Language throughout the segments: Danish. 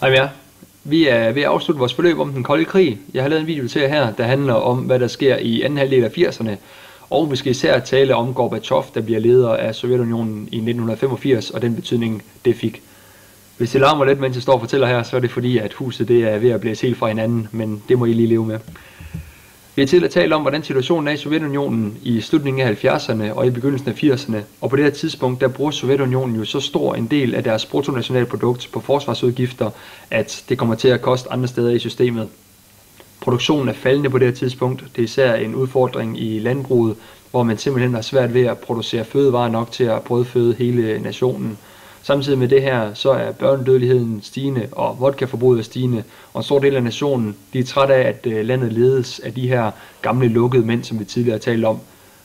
Hej med jer. Vi er ved at afslutte vores forløb om den kolde krig. Jeg har lavet en video til jer her, der handler om, hvad der sker i anden halvdel af 80'erne. Og vi skal især tale om Gorbatjov, der bliver leder af Sovjetunionen i 1985, og den betydning, det fik. Hvis det larmer lidt, mens jeg står og fortæller her, så er det fordi, at huset det er ved at blæse helt fra hinanden, men det må I lige leve med. Vi har til at tale om, hvordan situationen er i Sovjetunionen i slutningen af 70'erne og i begyndelsen af 80'erne. Og på det her tidspunkt, der bruger Sovjetunionen jo så stor en del af deres bruttonationalprodukt på forsvarsudgifter, at det kommer til at koste andre steder i systemet. Produktionen er faldende på det her tidspunkt. Det er især en udfordring i landbruget, hvor man simpelthen har svært ved at producere fødevarer nok til at brødføde hele nationen. Samtidig med det her, så er børnedødeligheden stigende, og vodkaforbruget er stigende, og en stor del af nationen, de er trætte af, at landet ledes af de her gamle lukkede mænd, som vi tidligere har talt om.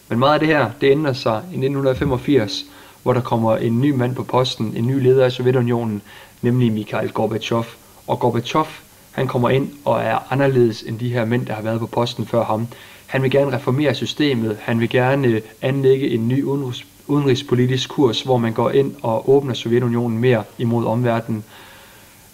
Men meget af det her, det ændrer sig i 1985, hvor der kommer en ny mand på posten, en ny leder af Sovjetunionen, nemlig Mikhail Gorbatjov. Og Gorbatjov, han kommer ind og er anderledes end de her mænd, der har været på posten før ham. Han vil gerne reformere systemet, han vil gerne anlægge en ny udenrigspolitisk kurs, hvor man går ind og åbner Sovjetunionen mere imod omverdenen.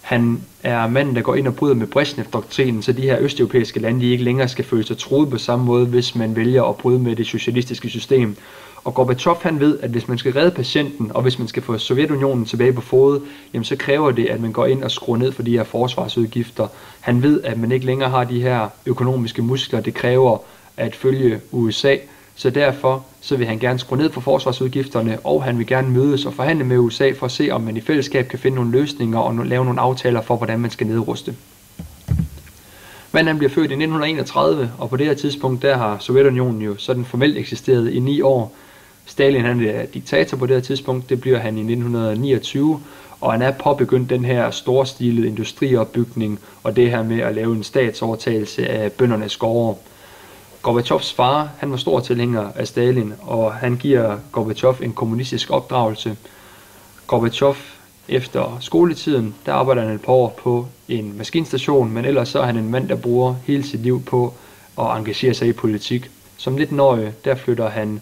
Han er manden, der går ind og bryder med Brezhnev-doktrinen, så de her østeuropæiske lande de ikke længere skal føle sig truet på samme måde, hvis man vælger at bryde med det socialistiske system. Og Gorbatjov han ved, at hvis man skal redde patienten, og hvis man skal få Sovjetunionen tilbage på fode, jamen så kræver det, at man går ind og skruer ned for de her forsvarsudgifter. Han ved, at man ikke længere har de her økonomiske muskler, det kræver at følge USA. Så derfor så vil han gerne skrue ned på forsvarsudgifterne, og han vil gerne mødes og forhandle med USA for at se, om man i fællesskab kan finde nogle løsninger og lave nogle aftaler for, hvordan man skal nedruste. Manden bliver født i 1931, og på det her tidspunkt, der har Sovjetunionen jo sådan formelt eksisteret i 9 år. Stalin han er diktator på det her tidspunkt, det bliver han i 1929, og han er påbegyndt den her storstilede industriopbygning, og det her med at lave en statsovertagelse af bøndernes gårde. Gorbatjovs far, han var stor tilhænger af Stalin, og han giver Gorbatjov en kommunistisk opdragelse. Gorbatjov, efter skoletiden, der arbejder han et par år på en maskinstation, men ellers så er han en mand, der bruger hele sit liv på at engagere sig i politik. Som 19-årig, der flytter han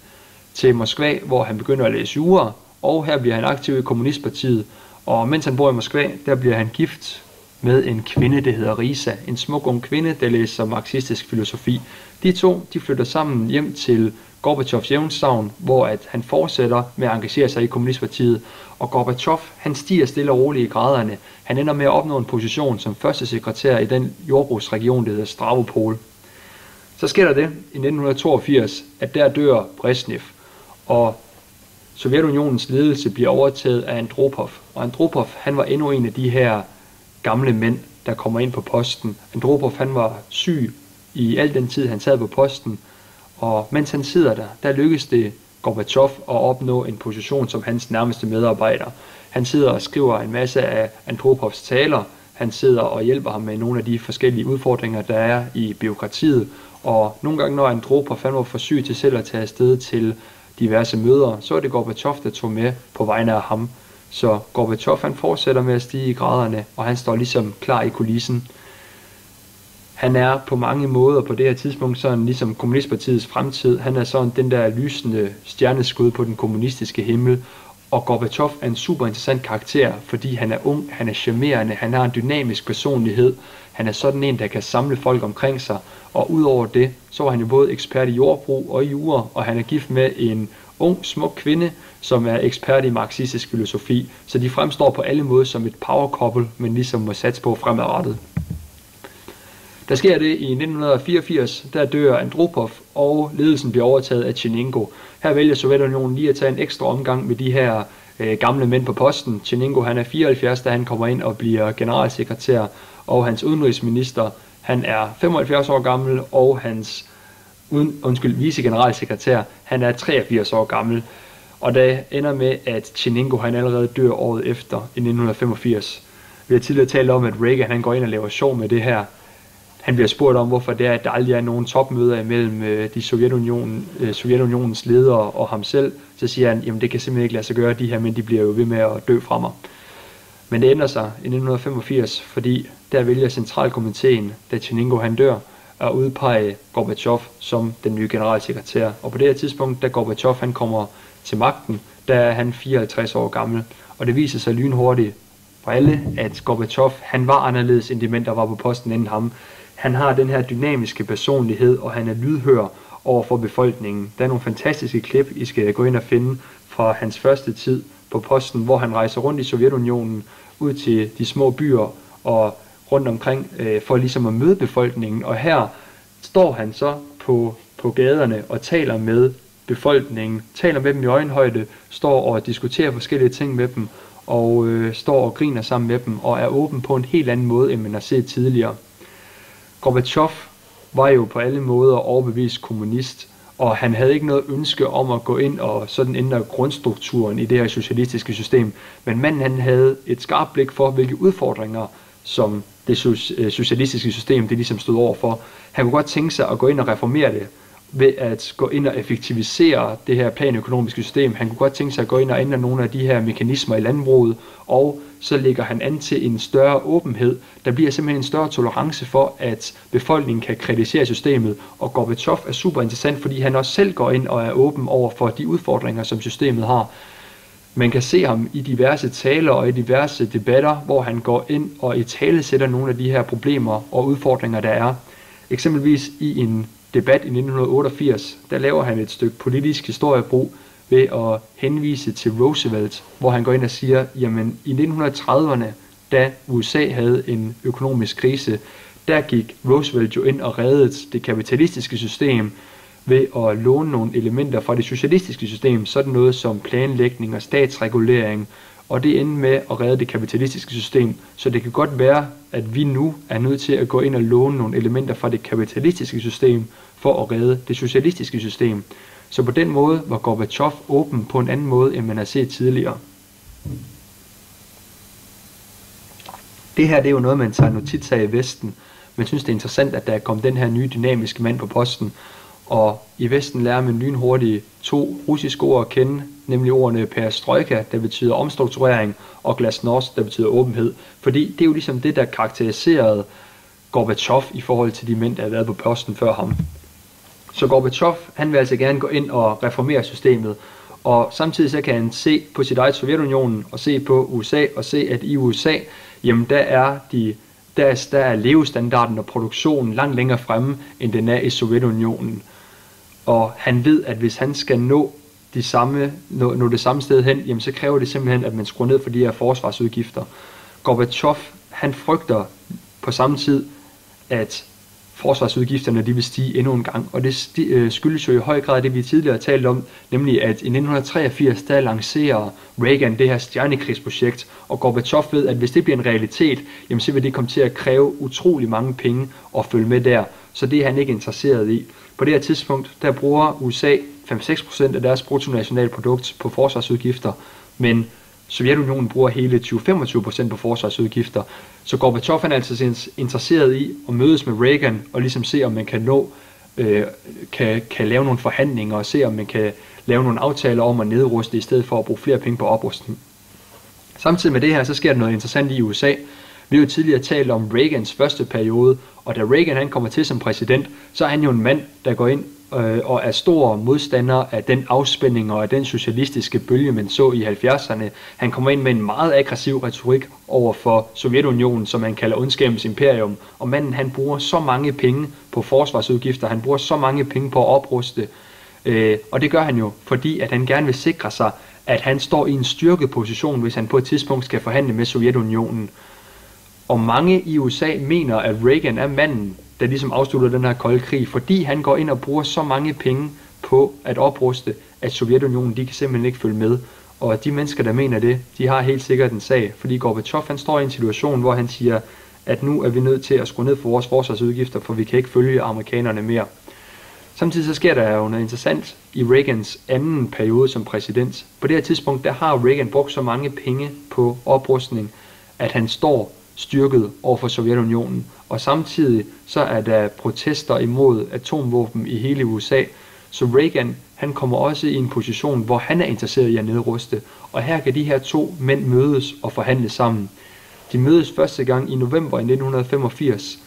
til Moskva, hvor han begynder at læse jura, og her bliver han aktiv i Kommunistpartiet. Og mens han bor i Moskva, der bliver han gift med en kvinde, der hedder Risa, en smuk ung kvinde, der læser marxistisk filosofi. De to, de flytter sammen hjem til Gorbatjovs hjemstavn, hvor at han fortsætter med at engagere sig i Kommunistpartiet. Og Gorbatjov, han stiger stille og roligt i graderne. Han ender med at opnå en position som første sekretær i den jordbrugsregion, der hedder Stavropol. Så sker der det i 1982, at der dør Brezhnev, og Sovjetunionens ledelse bliver overtaget af Andropov. Og Andropov, han var endnu en af de her gamle mænd, der kommer ind på posten. Andropov, han var syg i al den tid, han sad på posten, og mens han sidder der lykkes det Gorbatjov at opnå en position som hans nærmeste medarbejder. Han sidder og skriver en masse af Andropovs taler, han sidder og hjælper ham med nogle af de forskellige udfordringer, der er i bureaukratiet, og nogle gange, når Andropov var for syg til selv at tage afsted til diverse møder, så er det Gorbatjov, der tog med på vegne af ham. Så Gorbatjov han fortsætter med at stige i graderne, og han står ligesom klar i kulissen. Han er på mange måder på det her tidspunkt sådan ligesom Kommunistpartiets fremtid. Han er sådan den der lysende stjerneskud på den kommunistiske himmel. Og Gorbatjov er en super interessant karakter, fordi han er ung, han er charmerende, han har en dynamisk personlighed. Han er sådan en, der kan samle folk omkring sig. Og udover det, så var han jo både ekspert i jordbrug og i jura, og han er gift med en ung, smuk kvinde, som er ekspert i marxistisk filosofi. Så de fremstår på alle måder som et power couple, men ligesom må satse på fremadrettet. Der sker det i 1984, der dør Andropov, og ledelsen bliver overtaget af Tjernenko. Her vælger Sovjetunionen lige at tage en ekstra omgang med de her gamle mænd på posten. Tjernenko, han er 74, da han kommer ind og bliver generalsekretær, og hans udenrigsminister, han er 75 år gammel, og hans vicegeneralsekretær, han er 83 år gammel. Og det ender med, at Tjernenko, han allerede dør året efter, i 1985. Vi har tidligere talt om, at Reagan, han går ind og laver sjov med det her. Han bliver spurgt om, hvorfor det er, at der aldrig er nogen topmøder imellem de Sovjetunionens ledere og ham selv. Så siger han, jamen det kan simpelthen ikke lade sig gøre, de her, men de bliver jo ved med at dø fra mig. Men det ændrer sig i 1985, fordi der vælger centralkomiteen, da Tjernenko han dør, at udpege Gorbatjov som den nye generalsekretær. Og på det her tidspunkt, da Gorbatjov han kommer til magten, der er han 54 år gammel. Og det viser sig lynhurtigt, for alle, at Gorbatjov, han var anderledes end de mænd, der var på posten inden ham. Han har den her dynamiske personlighed, og han er lydhør over for befolkningen. Der er nogle fantastiske klip, I skal gå ind og finde fra hans første tid på posten, hvor han rejser rundt i Sovjetunionen, ud til de små byer og rundt omkring, for ligesom at møde befolkningen. Og her står han så på gaderne og taler med befolkningen, taler med dem i øjenhøjde, står og diskuterer forskellige ting med dem, og står og griner sammen med dem, og er åben på en helt anden måde, end man har set tidligere. Gorbatjov var jo på alle måder overbevist kommunist, og han havde ikke noget ønske om at gå ind og sådan ændre grundstrukturen i det her socialistiske system, men manden han havde et skarpt blik for, hvilke udfordringer, som det socialistiske system det ligesom stod over for. Han kunne godt tænke sig at gå ind og reformere det, ved at gå ind og effektivisere det her planøkonomiske system. Han kunne godt tænke sig at gå ind og ændre nogle af de her mekanismer i landbruget, og så lægger han an til en større åbenhed. Der bliver simpelthen en større tolerance for, at befolkningen kan kritisere systemet, og Gorbatjov er super interessant, fordi han også selv går ind og er åben over for de udfordringer, som systemet har. Man kan se ham i diverse taler og i diverse debatter, hvor han går ind og italesætter nogle af de her problemer og udfordringer, der er. Eksempelvis i en debat i 1988, der laver han et stykke politisk historiebrug ved at henvise til Roosevelt, hvor han går ind og siger, jamen i 1930'erne, da USA havde en økonomisk krise, der gik Roosevelt jo ind og reddede det kapitalistiske system ved at låne nogle elementer fra det socialistiske system, sådan noget som planlægning og statsregulering, og det endte med at redde det kapitalistiske system. Så det kan godt være, at vi nu er nødt til at gå ind og låne nogle elementer fra det kapitalistiske system for at redde det socialistiske system. Så på den måde var Gorbatjov åben på en anden måde, end man har set tidligere. Det her det er jo noget, man tager notits af i Vesten. Man synes, det er interessant, at der er kommet den her nye dynamiske mand på posten. Og i Vesten lærer man lynhurtigt 2 russiske ord at kende, nemlig ordene perestrojka, der betyder omstrukturering, og glasnost, der betyder åbenhed. Fordi det er jo ligesom det, der karakteriserede Gorbatjov i forhold til de mænd, der havde været på posten før ham. Så Gorbatjov, han vil altså gerne gå ind og reformere systemet, og samtidig så kan han se på sit eget Sovjetunionen, og se på USA, og se, at i USA, jamen der er levestandarden og produktionen langt længere fremme, end den er i Sovjetunionen. Og han ved, at hvis han skal nå det samme sted hen, jamen så kræver det simpelthen, at man skruer ned for de her forsvarsudgifter. Gorbatjov, han frygter på samme tid, at forsvarsudgifterne de vil stige endnu en gang, og det skyldes jo i høj grad det, vi tidligere har talt om, nemlig at i 1983, der lancerer Reagan det her stjernekrigsprojekt, og Gorbatjov ved, at hvis det bliver en realitet, jamen så vil det komme til at kræve utrolig mange penge at følge med der, så det er han ikke interesseret i. På det her tidspunkt, der bruger USA 5-6% af deres bruttonationalprodukt på forsvarsudgifter, men Sovjetunionen bruger hele 20-25% på forsvarsudgifter. Så Gorbatjov er altså interesseret i at mødes med Reagan og ligesom se, om man kan lave nogle forhandlinger og se, om man kan lave nogle aftaler om at nedruste i stedet for at bruge flere penge på oprustning. Samtidig med det her, så sker der noget interessant i USA. Vi har jo tidligere talt om Reagans første periode, og da Reagan han kommer til som præsident, så er han jo en mand, der går ind og er stor modstander af den afspænding og af den socialistiske bølge, man så i 70'erne. Han kommer ind med en meget aggressiv retorik over for Sovjetunionen, som han kalder ondskabens imperium. Og manden han bruger så mange penge på forsvarsudgifter, han bruger så mange penge på at opruste. Og det gør han jo, fordi at han gerne vil sikre sig, at han står i en styrket position, hvis han på et tidspunkt skal forhandle med Sovjetunionen. Og mange i USA mener, at Reagan er manden, der ligesom afslutter den her kolde krig, fordi han går ind og bruger så mange penge på at opruste, at Sovjetunionen de kan simpelthen ikke følge med. Og de mennesker, der mener det, de har helt sikkert en sag, fordi Gorbatjov han står i en situation, hvor han siger, at nu er vi nødt til at skrue ned for vores forsvarsudgifter, for vi kan ikke følge amerikanerne mere. Samtidig så sker der jo noget interessant i Reagans anden periode som præsident. På det her tidspunkt, der har Reagan brugt så mange penge på oprustning, at han står styrket over for Sovjetunionen, og samtidig så er der protester imod atomvåben i hele USA, så Reagan han kommer også i en position, hvor han er interesseret i at nedruste, og her kan de her 2 mænd mødes og forhandle sammen. De mødes første gang i november 1985,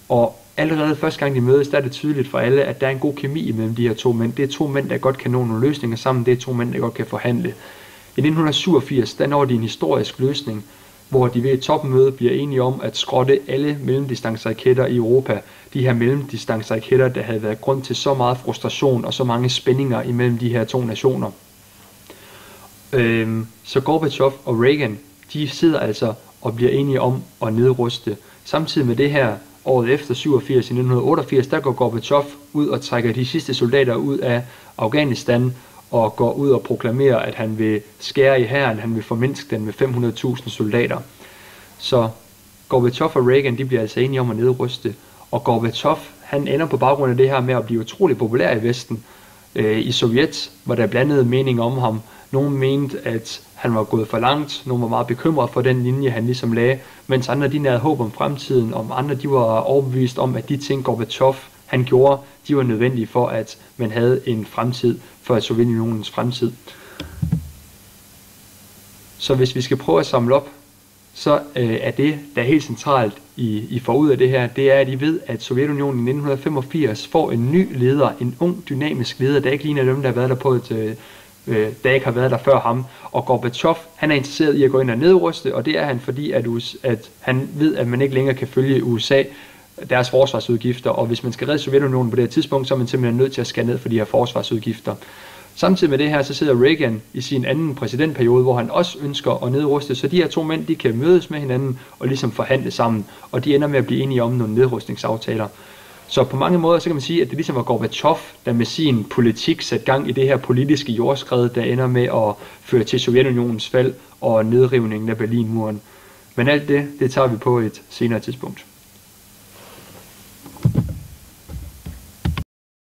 og allerede første gang de mødes, der er det tydeligt for alle, at der er en god kemi imellem de her 2 mænd. Det er 2 mænd, der godt kan nå nogle løsninger sammen, det er 2 mænd, der godt kan forhandle. I 1987, der når de en historisk løsning, hvor de ved et topmøde bliver enige om at skrotte alle mellemdistanceraketter i Europa. De her mellemdistanceraketter, der havde været grund til så meget frustration og så mange spændinger imellem de her to nationer. Så Gorbachev og Reagan, de sidder altså og bliver enige om at nedruste. Samtidig med det her, året efter 87, i 1988, der går Gorbachev ud og trækker de sidste soldater ud af Afghanistan, og går ud og proklamerer, at han vil skære i hæren, han vil formindske den med 500.000 soldater. Så Gorbachev og Reagan, de bliver altså enige om at nedruste, og Gorbachev, han ender på baggrund af det her med at blive utrolig populær i Vesten. I Sovjet var der blandede meninger om ham. Nogle mente, at han var gået for langt, nogle var meget bekymrede for den linje, han ligesom lagde, mens andre de nærede håb om fremtiden, og andre de var overbevist om, at de ting Gorbachev han gjorde, de var nødvendige for, at man havde en fremtid for Sovjetunionens fremtid. Så hvis vi skal prøve at samle op, så er det, der er helt centralt i forud af det her, det er, at I ved, at Sovjetunionen i 1985 får en ny leder, en ung, dynamisk leder, der ikke ligner dem, der har været der på der ikke har været der før ham. Og Gorbachev, han er interesseret i at gå ind og nedruste, og det er han, fordi at han ved, at man ikke længere kan følge USA, deres forsvarsudgifter, og hvis man skal redde Sovjetunionen på det her tidspunkt, så er man simpelthen nødt til at skære ned for de her forsvarsudgifter. Samtidig med det her, så sidder Reagan i sin anden præsidentperiode, hvor han også ønsker at nedruste, så de her to mænd, de kan mødes med hinanden og ligesom forhandle sammen, og de ender med at blive enige om nogle nedrustningsaftaler. Så på mange måder, så kan man sige, at det ligesom var Gorbachev, der med sin politik satte gang i det her politiske jordskred, der ender med at føre til Sovjetunionens fald og nedrivningen af Berlinmuren. Men alt det tager vi på et senere tidspunkt.